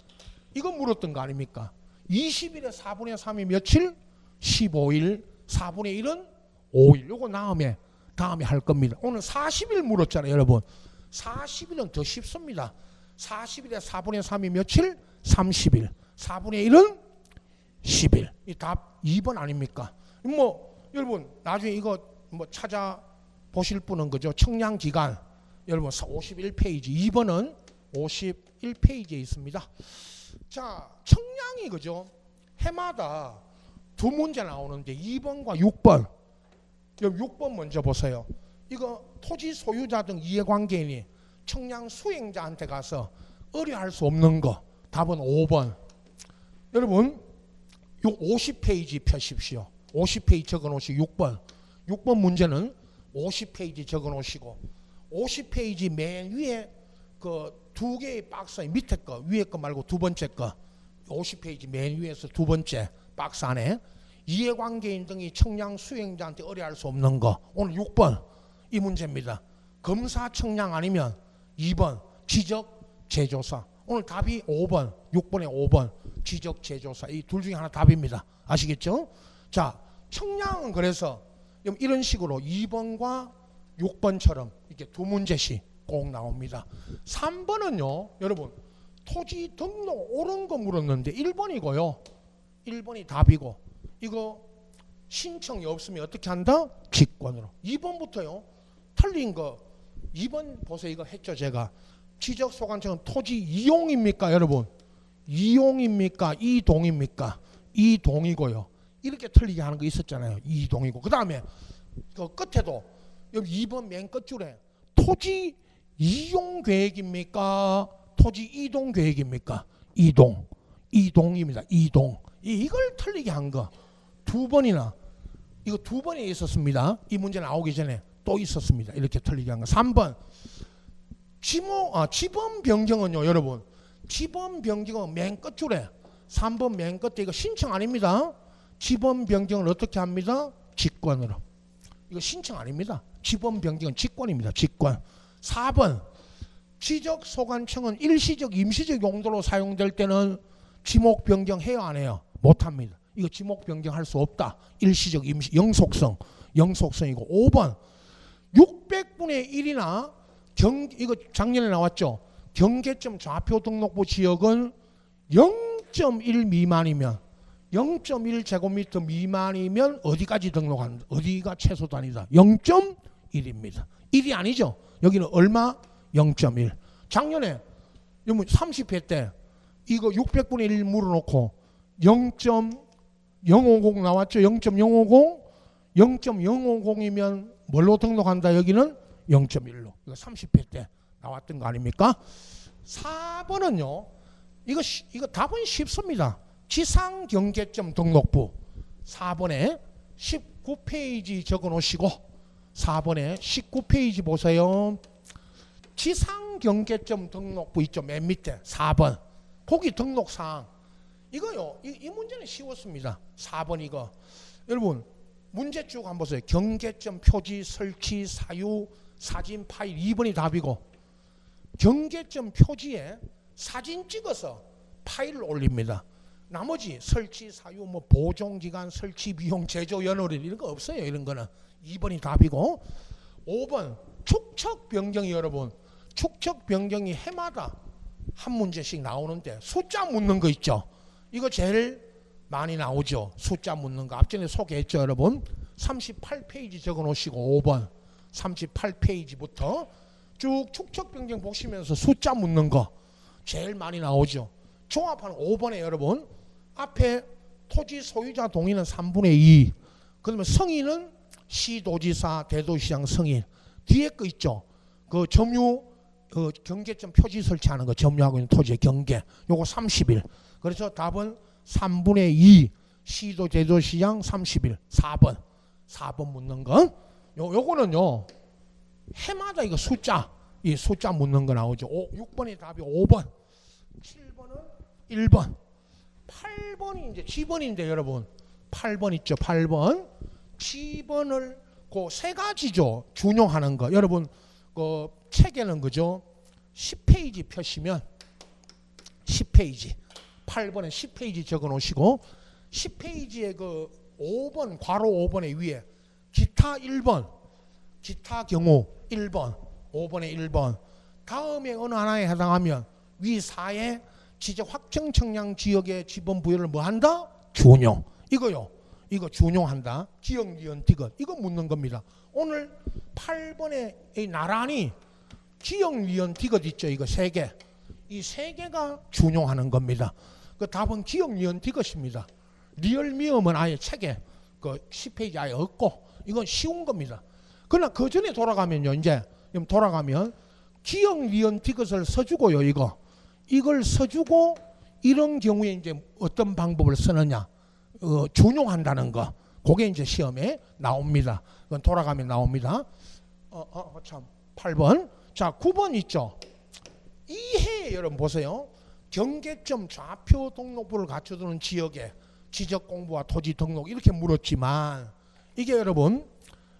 이거 물었던 거 아닙니까? 20일에 4분의 3이 며칠? 15일. 4분의 1은 5일. 요거 다음에 할 겁니다. 오늘 40일 물었잖아요, 여러분. 40일은 더 쉽습니다. 40일에 4분의 3이 며칠? 30일. 4분의 1은 10일. 이 답 2번 아닙니까? 여러분 나중에 이거 찾아보실 분은 그죠? 청량기간 여러분 51페이지 2번은 51페이지에 있습니다. 자, 청량이 그죠? 해마다 두 문제 나오는데 2번과 6번. 여러분 6번 먼저 보세요. 이거 토지 소유자 등 이해관계인이 청량 수행자한테 가서 의뢰할 수 없는 거. 답은 5번. 여러분 요 50페이지 펴십시오. 50페이지 적어놓으시고 6번 문제는 50페이지 적어놓으시고 50페이지 맨 위에 그 두 개의 박스 밑에 거 위에 거 말고 두 번째 거 50페이지 맨 위에서 두 번째 박스 안에 이해관계인 등이 청량 수행자한테 의뢰할 수 없는 거 오늘 6번 이 문제입니다. 검사 청량 아니면 2번 지적 제조사. 오늘 답이 5번 6번에 5번 지적 제조사. 이 둘 중에 하나 답입니다. 아시겠죠? 자, 청량은 그래서 이런 식으로 2번과 6번처럼 이렇게 두 문제씩 꼭 나옵니다. 3번은요, 여러분 토지 등록 옳은 거 물었는데 1번이고요. 1번이 답이고 이거 신청이 없으면 어떻게 한다? 직권으로. 2번부터요. 틀린 거 2번 보세요. 이거 했죠 제가. 지적소관청은 토지 이용입니까 여러분? 이용입니까? 이동입니까? 이동이고요. 이렇게 틀리게 하는 거 있었잖아요. 이동이고. 그 다음에 그 끝에도 여기 2번 맨 끝줄에 토지 이용 계획입니까? 토지 이동 계획입니까? 이동입니다. 이동. 이걸 틀리게 한 거 두 번이나 이거 두 번에 있었습니다. 이 문제 나오기 전에 또 있었습니다. 이렇게 틀리게 한 거. 3번 지번 변경은요, 여러분. 지번 변경은 맨 끝줄에 3번 맨 끝에 이거 신청 아닙니다. 지번 변경을 어떻게 합니다? 직권으로. 이거 신청 아닙니다. 지번 변경은 직권입니다. 직권. 4번 지적소관청은 일시적 임시적 용도로 사용될 때는 지목 변경해요 안 해요? 못합니다. 이거 지목 변경할 수 없다. 일시적 임시 영속성이고. 5번 600분의 1이나 이거 작년에 나왔죠. 경계점 좌표 등록부 지역은 0.1 미만이면 0.1제곱미터 미만이면 어디까지 등록한다? 어디가 최소 단위다? 0.1입니다. 1이 아니죠. 여기는 얼마? 0.1. 작년에 30회 때 이거 600분의 1 물어놓고 0.050 나왔죠. 0.050 0.050이면 뭘로 등록한다? 여기는 0.1로. 이거 30회 때 나왔던 거 아닙니까? 4번은요. 이거 답은 쉽습니다. 지상경계점 등록부 4번에 19페이지 적어놓으시고 4번에 19페이지 보세요. 지상경계점 등록부 있죠. 맨 밑에 4번. 거기 등록사항. 이거요. 이 문제는 쉬웠습니다. 4번 이거. 여러분 문제 쭉 한번 보세요. 경계점 표지 설치 사유 사진 파일 2번이 답이고 경계점 표지에 사진 찍어서 파일을 올립니다. 나머지 설치 사유 뭐 보존 기간, 설치 비용, 제조 연월일 이런 거 없어요. 이런 거는 2번이 답이고 5번 축척 변경이 여러분 축척 변경이 해마다 한 문제씩 나오는데 숫자 묻는 거 있죠. 이거 제일 많이 나오죠. 숫자 묻는 거 앞전에 소개했죠. 여러분 38페이지 적어 놓으시고 5번 38페이지부터 쭉 축척 변경 보시면서 숫자 묻는 거 제일 많이 나오죠. 종합하는 5번에 여러분 앞에 토지 소유자 동의는 3분의 2 그러면 성인은 시도지사 대도시장 성인 뒤에 거 있죠. 그 점유 경계점 표지 설치하는 거 점유하고 있는 토지의 경계 요거 30일 그래서 답은 3분의 2 시도 대도시장 30일 4번 묻는 거 요거는요 해마다 이거 숫자 이 숫자 묻는 거 나오죠. 6번이 답이 5번 7번은 1번 8번이 이제 G번인데 여러분 8번 있죠. 8번 G번을 그 세 가지죠. 준용하는 거 여러분 그 책에는 그죠 10페이지 펴시면 10페이지 8번에 10페이지 적어 놓으시고 10페이지에 그 5번 괄호 5번의 위에 기타 1번 기타 경우 1번 5번에 1번 다음에 어느 하나에 해당하면 위 4에 지적 확정 청량 지역의 지번 부여를 뭐 한다? 준용 이거요. 이거 준용한다. 기억 니은 디귿 이거 묻는 겁니다. 오늘 8번에 나란히 기억 니은 디귿 있죠. 이거 3개 이 3개가 준용하는 겁니다. 그 답은 기억 니은 디귿입니다. 리얼 미음은 아예 책에 그 10페이지 아예 없고 이건 쉬운 겁니다. 그러나 그 전에 돌아가면요. 이제 돌아가면 기억 니은 디귿을 써주고요. 이걸 써주고 이런 경우에 이제 어떤 방법을 쓰느냐 준용한다는 거 그게 이제 시험에 나옵니다. 그건 돌아가면 나옵니다. 참 8번 자 9번 있죠. 이해 여러분 보세요. 경계점 좌표 등록부를 갖춰두는 지역에 지적 공부와 토지 등록 이렇게 물었지만 이게 여러분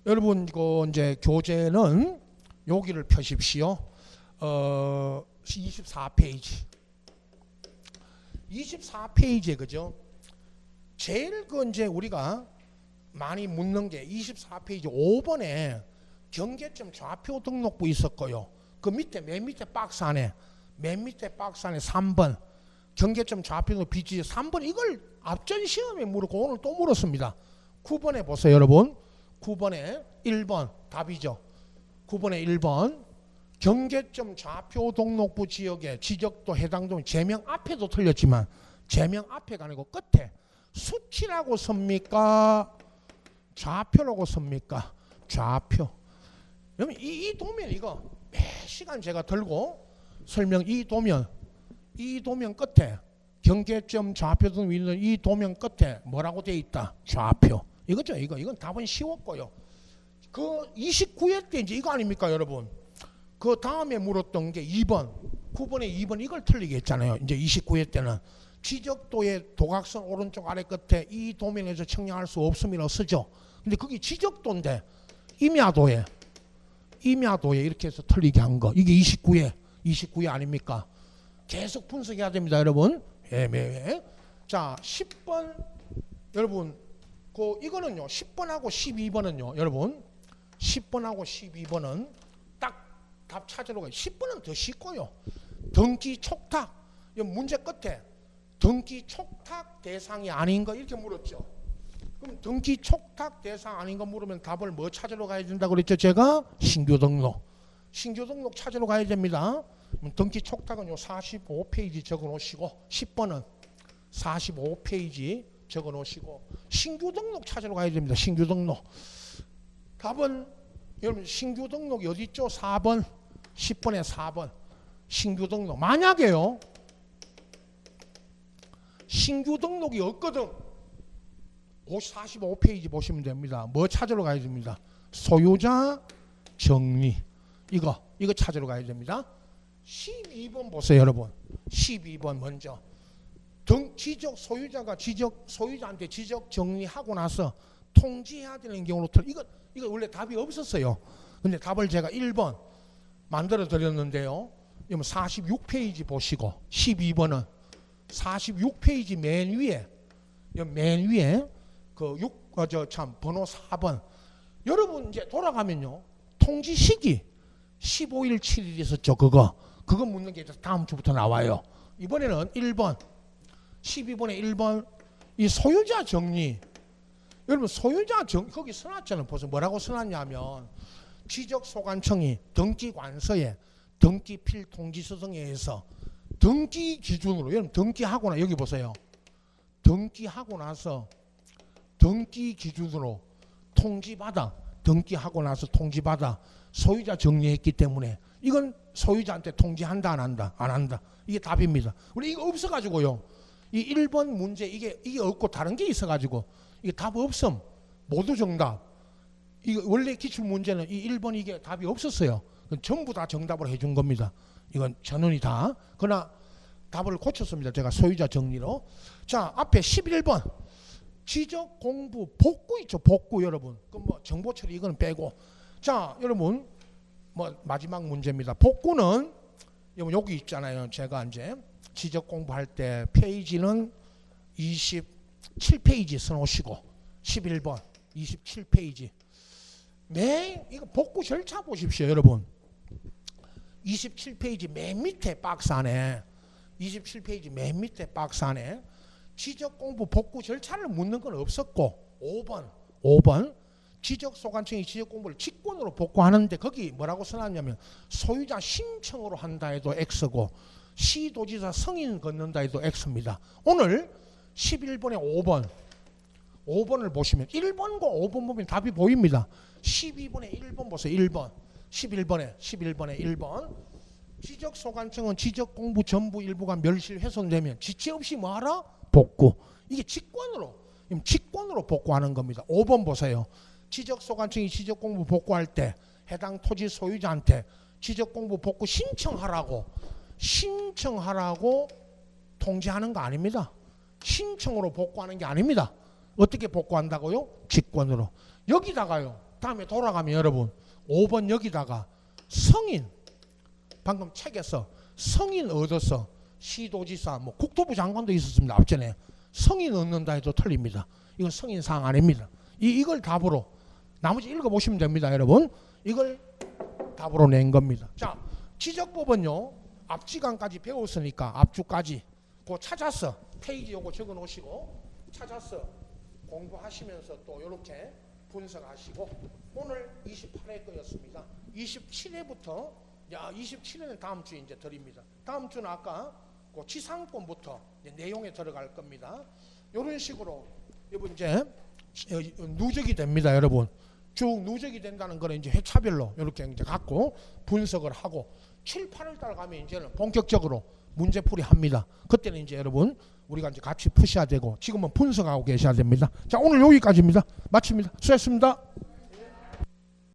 그 이제 교재는 여기를 펴십시오. 24페이지에 그죠? 제일 그 이제 우리가 많이 묻는 게 24페이지 5번에 경계점 좌표 등록부 있었고요. 그 밑에 맨 밑에 박스 안에 3번 경계점 좌표 등록 비지 3번 이걸 앞전 시험에 물었고 오늘 또 물었습니다. 9번에 보세요 여러분. 9번에 1번 답이죠. 9번에 1번 경계점 좌표 등록부 지역에 지적도 해당되는 제명 앞에도 틀렸지만 제명 앞에가 아니고 끝에 수치라고 씁니까? 좌표라고 씁니까? 좌표. 그러면 이 도면 이거 매 시간 제가 들고 설명 이 도면 끝에 경계점 좌표 등 있는 이 도면 끝에 뭐라고 되어 있다? 좌표. 이거죠. 이건 답은 쉬웠고요. 그 29회 때 이제 이거 아닙니까, 여러분? 그 다음에 물었던 게 2번, 9번에 2번 이걸 틀리게 했잖아요. 이제 29회 때는 지적도의 도각선 오른쪽 아래 끝에 이 도면에서 측량할 수 없음이라고 쓰죠. 근데 그게 지적도인데 임야도에 이렇게 해서 틀리게 한 거. 이게 29회 아닙니까? 계속 분석해야 됩니다, 여러분. 매. 자, 10번 여러분 이거는요. 10번하고 12번은요. 여러분 10번하고 12번은 딱 답 찾으러 가요. 10번은 더 쉽고요. 등기 촉탁 문제 끝에 등기 촉탁 대상이 아닌 거 이렇게 물었죠. 그럼 등기 촉탁 대상 아닌 거 물으면 답을 뭐 찾으러 가야 된다고 그랬죠? 제가 신규 등록 찾으러 가야 됩니다. 등기 촉탁은 요 45페이지 적어 놓으시고 10번은 45페이지 적어 놓으시고 신규 등록 찾으러 가야 됩니다. 신규 등록. 답은 여러분 신규 등록이 어디 있죠? 4번. 10번에 4번. 신규 등록. 만약에요. 신규 등록이 없거든. 45페이지 보시면 됩니다. 뭐 찾으러 가야 됩니다. 소유자 정리. 이거 찾으러 가야 됩니다. 12번 보세요, 여러분. 12번 먼저. 지적 소유자가 소유자한테 지적 정리하고 나서 통지해야 되는 경우로 이거 원래 답이 없었어요. 근데 답을 제가 1번 만들어 드렸는데요. 여러분 46페이지 보시고 12번은 46페이지 맨 위에 그 번호 4번. 여러분 이제 돌아가면요. 통지 시기 15일 7일 있었죠. 그거 묻는 게 다음 주부터 나와요. 이번에는 1번 12번에 1번 이 소유자 정리. 여러분 소유자 정리 거기 써놨잖아요. 벌써 뭐라고 써놨냐면 지적소관청이 등기관서에 등기 필통지서성에서 등기 기준으로 여러분 등기하고 나 여기 보세요. 등기하고 나서 등기 기준으로 등기하고 나서 통지받아 소유자 정리했기 때문에 이건 소유자한테 통지한다 안 한다? 안 한다. 이게 답입니다. 우리 이거 없어가지고요. 이 1번 문제 이게 없고 다른 게 있어가지고 이게 답 없음. 모두 정답. 이거 원래 기출 문제는 이 1번 이게 답이 없었어요. 전부 다 정답을 해준 겁니다. 이건 전원이 다. 그러나 답을 고쳤습니다. 제가 소유자 정리로. 자, 앞에 11번. 지적 공부 복구 있죠. 복구 여러분. 그 뭐 정보 처리 이거는 빼고. 자, 여러분 뭐 마지막 문제입니다. 복구는 여러분 여기 있잖아요. 제가 이제 지적 공부할 때 페이지는 27페이지 써놓으시고 11번 27페이지. 이거 복구 절차 보십시오, 여러분. 27페이지 맨 밑에 박스 안에 27페이지 맨 밑에 박스 안에 지적공부 복구 절차를 묻는 건 없었고 5번 지적소관청이 지적공부를 직권으로 복구하는데 거기 뭐라고 써놨냐면 소유자 신청으로 한다 해도 X고 시도지사 승인 걷는다 해도 X입니다. 오늘 11번에 5번을 보시면 1번과 5번 보면 답이 보입니다. 12번에 1번 보세요. 1번 11번에 1번 지적소관청은 지적공부 전부 일부가 멸실 훼손되면 지체 없이 뭐하라? 복구. 이게 직권으로 복구하는 겁니다. 5번 보세요. 지적소관청이 지적공부 복구할 때 해당 토지 소유자한테 지적공부 복구 신청하라고 통지하는 거 아닙니다. 신청으로 복구하는 게 아닙니다. 어떻게 복구한다고요? 직권으로. 여기다가요. 다음에 돌아가면 여러분 5번 여기다가 성인 방금 책에서 성인 얻어서 시도지사 뭐 국토부 장관도 있었습니다. 앞전에 성인 얻는다 해도 틀립니다. 이건 성인 사항 아닙니다. 이걸 답으로 나머지 읽어보시면 됩니다. 여러분 이걸 답으로 낸 겁니다. 자, 지적법은요 앞지간까지 배웠으니까 앞주까지 그거 찾았어. 페이지 요거 적어 놓으시고 찾았어. 공부하시면서 또 이렇게 분석하시고 오늘 28회 거였습니다. 27회부터 27회는 다음 주에 이제 드립니다. 다음 주는 아까 그 지상권부터 내용에 들어갈 겁니다. 이런 식으로 여러분 이제 누적이 됩니다. 여러분 쭉 누적이 된다는 거는 이제 회차별로 이렇게 이제 갖고 분석을 하고 7, 8월 달 가면 이제는 본격적으로 문제풀이 합니다. 그때는 이제 여러분 우리가 이제 같이 푸셔야 되고 지금은 분석하고 계셔야 됩니다. 자, 오늘 여기까지입니다. 마칩니다. 수고했습니다.